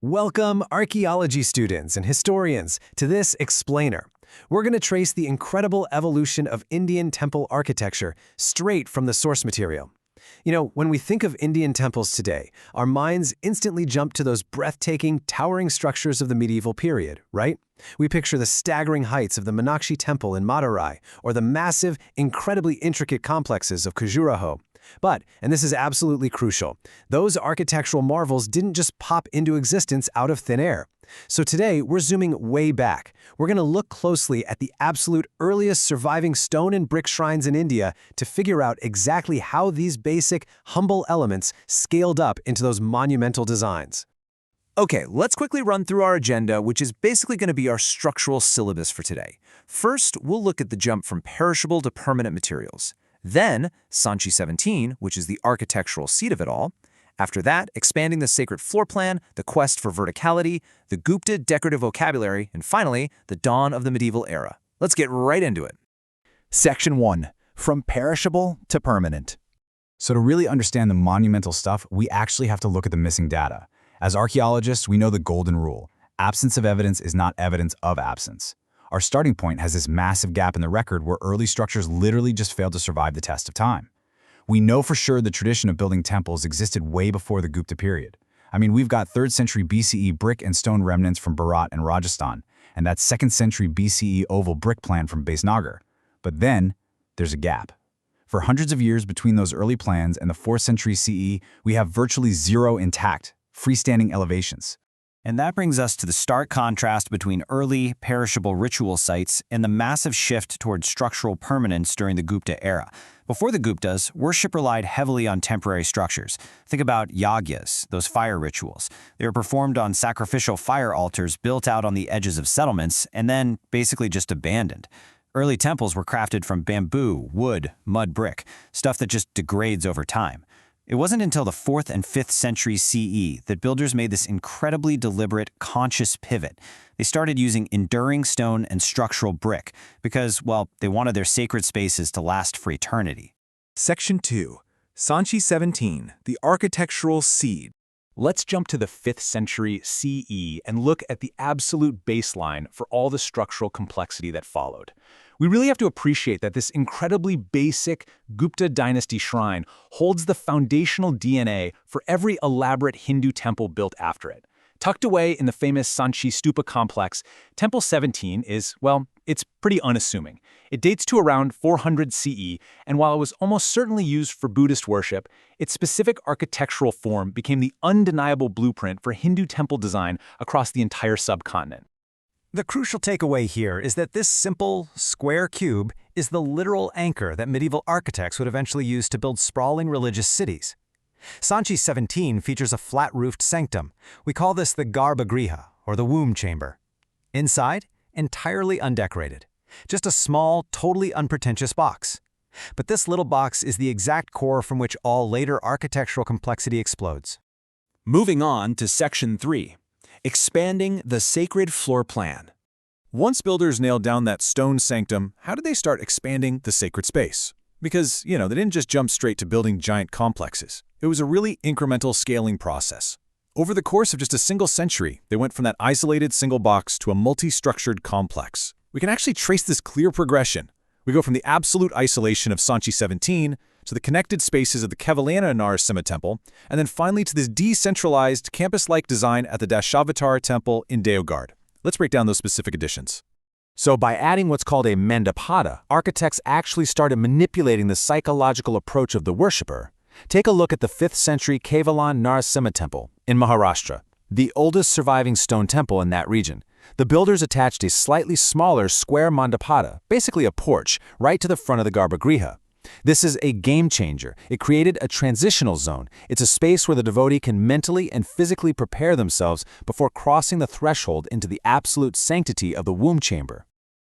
Welcome, archaeology students and historians, to this explainer. We're going to trace the incredible evolution of Indian temple architecture straight from the source material. When we think of Indian temples today, our minds instantly jump to those breathtaking, towering structures of the medieval period, right? We picture the staggering heights of the Meenakshi Temple in Madurai, or the massive, incredibly intricate complexes of Khajuraho. But, and this is absolutely crucial, those architectural marvels didn't just pop into existence out of thin air. So today, we're zooming way back. We're going to look closely at the absolute earliest surviving stone and brick shrines in India to figure out exactly how these basic, humble elements scaled up into those monumental designs. Okay, let's quickly run through our agenda, which is basically going to be our structural syllabus for today. First, we'll look at the jump from perishable to permanent materials. Then, Sanchi 17, which is the architectural seat of it all. After that, expanding the sacred floor plan, the quest for verticality, the Gupta decorative vocabulary, and finally, the dawn of the medieval era. Let's get right into it. Section 1. From perishable to permanent. So to really understand the monumental stuff, we actually have to look at the missing data. As archaeologists, we know the golden rule. Absence of evidence is not evidence of absence. Our starting point has this massive gap in the record where early structures literally just failed to survive the test of time. We know for sure the tradition of building temples existed way before the Gupta period. We've got 3rd century BCE brick and stone remnants from Bharat and Rajasthan, and that 2nd century BCE oval brick plan from Baisnagar. But then, there's a gap. For hundreds of years between those early plans and the 4th century CE, we have virtually zero intact, freestanding elevations. And that brings us to the stark contrast between early, perishable ritual sites and the massive shift towards structural permanence during the Gupta era. Before the Guptas, worship relied heavily on temporary structures. Think about yagyas, those fire rituals. They were performed on sacrificial fire altars built out on the edges of settlements and then basically just abandoned. Early temples were crafted from bamboo, wood, mud brick, stuff that just degrades over time. It wasn't until the 4th and 5th century CE that builders made this incredibly deliberate, conscious pivot. They started using enduring stone and structural brick because, well, they wanted their sacred spaces to last for eternity. Section 2. Sanchi 17, the architectural seed. Let's jump to the 5th century CE and look at the absolute baseline for all the structural complexity that followed. We really have to appreciate that this incredibly basic Gupta dynasty shrine holds the foundational DNA for every elaborate Hindu temple built after it. Tucked away in the famous Sanchi Stupa complex, Temple 17 is, well, it's pretty unassuming. It dates to around 400 CE, and while it was almost certainly used for Buddhist worship, its specific architectural form became the undeniable blueprint for Hindu temple design across the entire subcontinent. The crucial takeaway here is that this simple, square cube is the literal anchor that medieval architects would eventually use to build sprawling religious cities. Sanchi 17 features a flat-roofed sanctum. We call this the Garbhagriha, or the womb chamber. Inside, entirely undecorated. Just a small, totally unpretentious box. But this little box is the exact core from which all later architectural complexity explodes. Moving on to Section 3. Expanding the sacred floor plan. Once builders nailed down that stone sanctum, how did they start expanding the sacred space? Because, they didn't just jump straight to building giant complexes. It was a really incremental scaling process. Over the course of just a single century, they went from that isolated single box to a multi-structured complex. We can actually trace this clear progression. We go from the absolute isolation of Sanchi 17 to the connected spaces of the Kevalana Narasimha Temple, and then finally to this decentralized, campus-like design at the Dashavatara Temple in Deogarh. Let's break down those specific additions. So by adding what's called a mandapada, architects actually started manipulating the psychological approach of the worshipper. Take a look at the 5th century Kevalana Narasimha Temple in Maharashtra, the oldest surviving stone temple in that region. The builders attached a slightly smaller square mandapada, basically a porch, right to the front of the Garbhagriha. This is a game changer. It created a transitional zone. It's a space where the devotee can mentally and physically prepare themselves before crossing the threshold into the absolute sanctity of the womb chamber.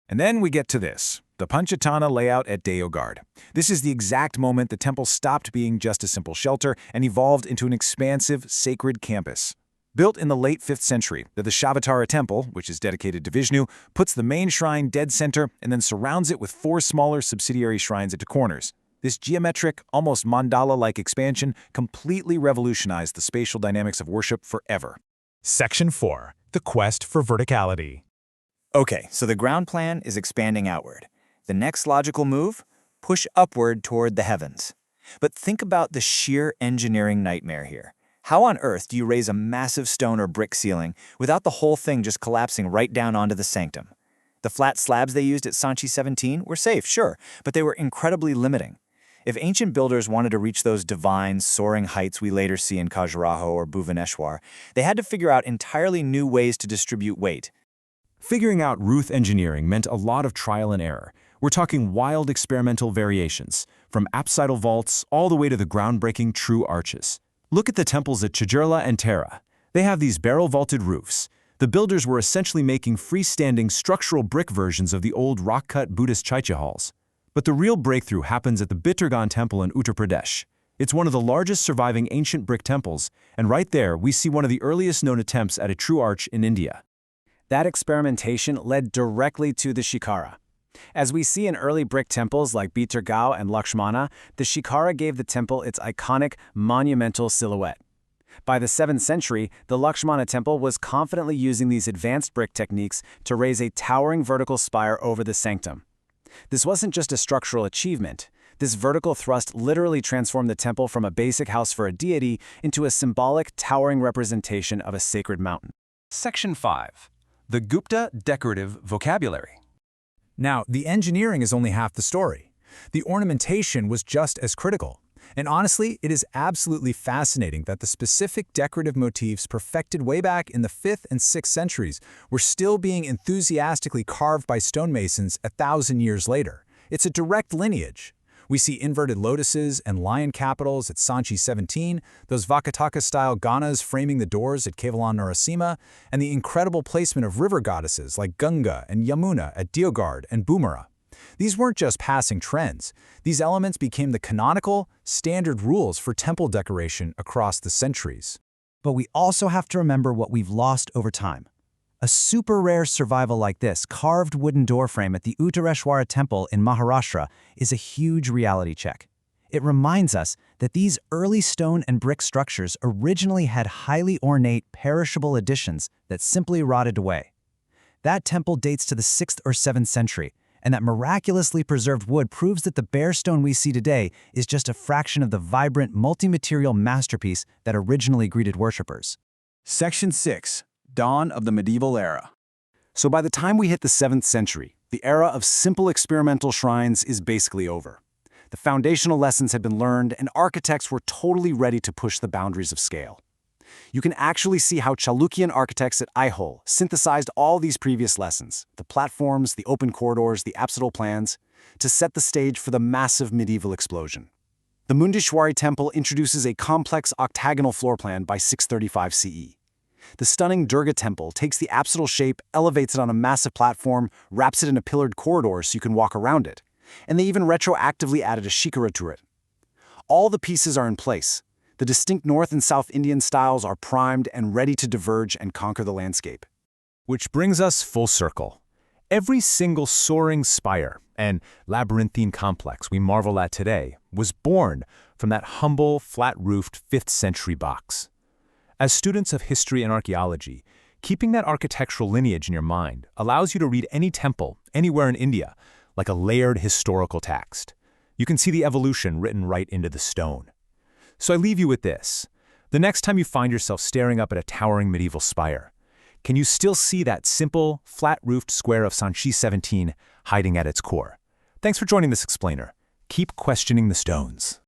And then we get to this, the Panchatana layout at Deogarh. This is the exact moment the temple stopped being just a simple shelter and evolved into an expansive, sacred campus. Built in the late 5th century, the Dashavatara Temple, which is dedicated to Vishnu, puts the main shrine dead center and then surrounds it with 4 smaller subsidiary shrines at the corners. This geometric, almost mandala-like expansion completely revolutionized the spatial dynamics of worship forever. Section 4. The quest for verticality. Okay, so the ground plan is expanding outward. The next logical move? Push upward toward the heavens. But think about the sheer engineering nightmare here. How on earth do you raise a massive stone or brick ceiling without the whole thing just collapsing right down onto the sanctum? The flat slabs they used at Sanchi 17 were safe, sure, but they were incredibly limiting. If ancient builders wanted to reach those divine, soaring heights we later see in Khajuraho or Bhuvaneshwar, they had to figure out entirely new ways to distribute weight. Figuring out roof engineering meant a lot of trial and error. We're talking wild experimental variations, from apsidal vaults all the way to the groundbreaking true arches. Look at the temples at Chajurla and Tara. They have these barrel-vaulted roofs. The builders were essentially making freestanding structural brick versions of the old rock-cut Buddhist chaitya halls. But the real breakthrough happens at the Bittergan Temple in Uttar Pradesh. It's one of the largest surviving ancient brick temples, and right there we see one of the earliest known attempts at a true arch in India. That experimentation led directly to the shikhara. As we see in early brick temples like Bittergao and Lakshmana, the shikhara gave the temple its iconic, monumental silhouette. By the 7th century, the Lakshmana temple was confidently using these advanced brick techniques to raise a towering vertical spire over the sanctum. This wasn't just a structural achievement. This vertical thrust literally transformed the temple from a basic house for a deity into a symbolic, towering representation of a sacred mountain. Section 5. The Gupta Decorative Vocabulary. Now, the engineering is only half the story. The ornamentation was just as critical. And honestly, it is absolutely fascinating that the specific decorative motifs perfected way back in the 5th and 6th centuries were still being enthusiastically carved by stonemasons 1,000 years later. It's a direct lineage. We see inverted lotuses and lion capitals at Sanchi 17, those Vakataka-style ganas framing the doors at Kevalan Narasimha, and the incredible placement of river goddesses like Ganga and Yamuna at Deogard and Bhumara. These weren't just passing trends. These elements became the canonical, standard rules for temple decoration across the centuries. But we also have to remember what we've lost over time. A super rare survival like this carved wooden doorframe at the Uttareshwara Temple in Maharashtra is a huge reality check. It reminds us that these early stone and brick structures originally had highly ornate, perishable additions that simply rotted away. That temple dates to the 6th or 7th century, and that miraculously preserved wood proves that the bare stone we see today is just a fraction of the vibrant, multi-material masterpiece that originally greeted worshippers. Section 6. Dawn of the Medieval Era. So by the time we hit the 7th century, the era of simple experimental shrines is basically over. The foundational lessons had been learned, and architects were totally ready to push the boundaries of scale. You can actually see how Chalukyan architects at Aihole synthesized all these previous lessons, the platforms, the open corridors, the apsidal plans, to set the stage for the massive medieval explosion. The Mundishwari temple introduces a complex octagonal floor plan by 635 CE. The stunning Durga temple takes the apsidal shape, elevates it on a massive platform, wraps it in a pillared corridor so you can walk around it, and they even retroactively added a shikhara to it. All the pieces are in place. The distinct North and South Indian styles are primed and ready to diverge and conquer the landscape. Which brings us full circle. Every single soaring spire and labyrinthine complex we marvel at today was born from that humble, flat-roofed 5th century box. As students of history and archaeology, keeping that architectural lineage in your mind allows you to read any temple anywhere in India like a layered historical text. You can see the evolution written right into the stone. So I leave you with this. The next time you find yourself staring up at a towering medieval spire, can you still see that simple, flat-roofed square of Sanchi 17 hiding at its core? Thanks for joining this explainer. Keep questioning the stones.